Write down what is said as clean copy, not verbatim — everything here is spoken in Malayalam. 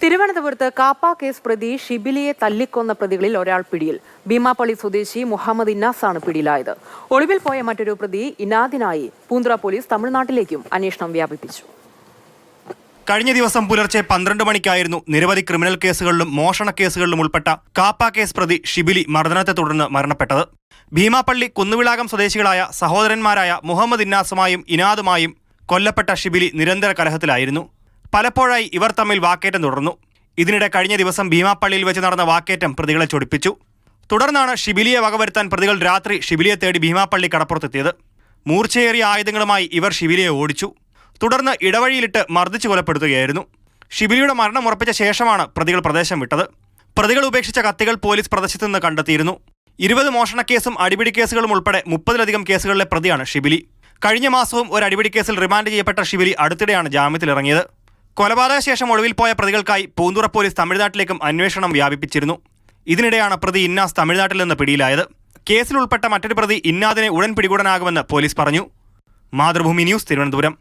തിരുവനന്തപുരത്ത് കാപ്പ കേസ് പ്രതി ഷിബിലിയെ തല്ലിക്കൊന്ന പ്രതികളിൽ ഒരാൾ പിടിയിൽ. ഭീമാപ്പള്ളി സ്വദേശി മുഹമ്മദ് ഇന്നാസാണ് പിടിയിലായത്. ഒളിവിൽ പോയ മറ്റൊരു പ്രതി ഇനാദിനായി പൂന്തുറ പോലീസ് തമിഴ്നാട്ടിലേക്കും അന്വേഷണം വ്യാപിപ്പിച്ചു. കഴിഞ്ഞ ദിവസം പുലർച്ചെ 12 മണിക്കായിരുന്നു നിരവധി ക്രിമിനൽ കേസുകളിലും മോഷണ കേസുകളിലും ഉൾപ്പെട്ട കാപ്പ കേസ് പ്രതി ഷിബിലി മർദ്ദനത്തെ തുടർന്ന് മരണപ്പെട്ടത്. ഭീമാപ്പള്ളി കുന്നുവിളാകം സ്വദേശികളായ സഹോദരന്മാരായ മുഹമ്മദ് ഇന്നാസുമായും ഇനാദുമായും കൊല്ലപ്പെട്ട ഷിബിലി നിരന്തര കലഹത്തിലായിരുന്നു. പലപ്പോഴായി ഇവർ തമ്മിൽ വാക്കേറ്റം തുടർന്നു. ഇതിനിടെ കഴിഞ്ഞ ദിവസം ഭീമാപ്പള്ളിയിൽ വെച്ച് നടന്ന വാക്കേറ്റം പ്രതികളെ ചൊടിപ്പിച്ചു. തുടർന്നാണ് ഷിബിലിയെ വകവരുത്താൻ പ്രതികൾ രാത്രി ഷിബിലിയെ തേടി ഭീമാപ്പള്ളി കടപ്പുറത്തെത്തിയത്. മൂർച്ചയേറിയ ആയുധങ്ങളുമായി ഇവർ ഷിബിലിയെ ഓടിച്ചു. തുടർന്ന് ഇടവഴിയിലിട്ട് മർദ്ദിച്ചു കൊലപ്പെടുത്തുകയായിരുന്നു. ഷിബിലിയുടെ മരണം ഉറപ്പിച്ച ശേഷമാണ് പ്രതികൾ പ്രദേശം വിട്ടത്. പ്രതികൾ ഉപേക്ഷിച്ച കത്തികൾ പോലീസ് പ്രദേശത്തു നിന്ന് കണ്ടെത്തിയിരുന്നു. 20 മോഷണക്കേസും അടിപിടി കേസുകളും ഉൾപ്പെടെ 30-ലധികം കേസുകളിലെ പ്രതിയാണ് ഷിബിലി. കഴിഞ്ഞ മാസവും ഒരു അടിപിടി കേസിൽ റിമാൻഡ് ചെയ്യപ്പെട്ട ഷിബിലി അടുത്തിടെയാണ് ജാമ്യത്തിലിറങ്ങിയത്. കൊലപാതക ശേഷം ഒളിവിൽ പോയ പ്രതികൾക്കായി പൂന്തുറ പോലീസ് തമിഴ്നാട്ടിലേക്കും അന്വേഷണം വ്യാപിപ്പിച്ചിരുന്നു. ഇതിനിടെയാണ് പ്രതി ഇന്നാസ് തമിഴ്നാട്ടിൽ നിന്ന് പിടിയിലായത്. കേസിൽ ഉൾപ്പെട്ട മറ്റൊരു പ്രതി ഇന്നാദിനെ ഉടൻ പിടികൂടാനാകുമെന്ന് പോലീസ് പറഞ്ഞു. മാതൃഭൂമി ന്യൂസ്, തിരുവനന്തപുരം.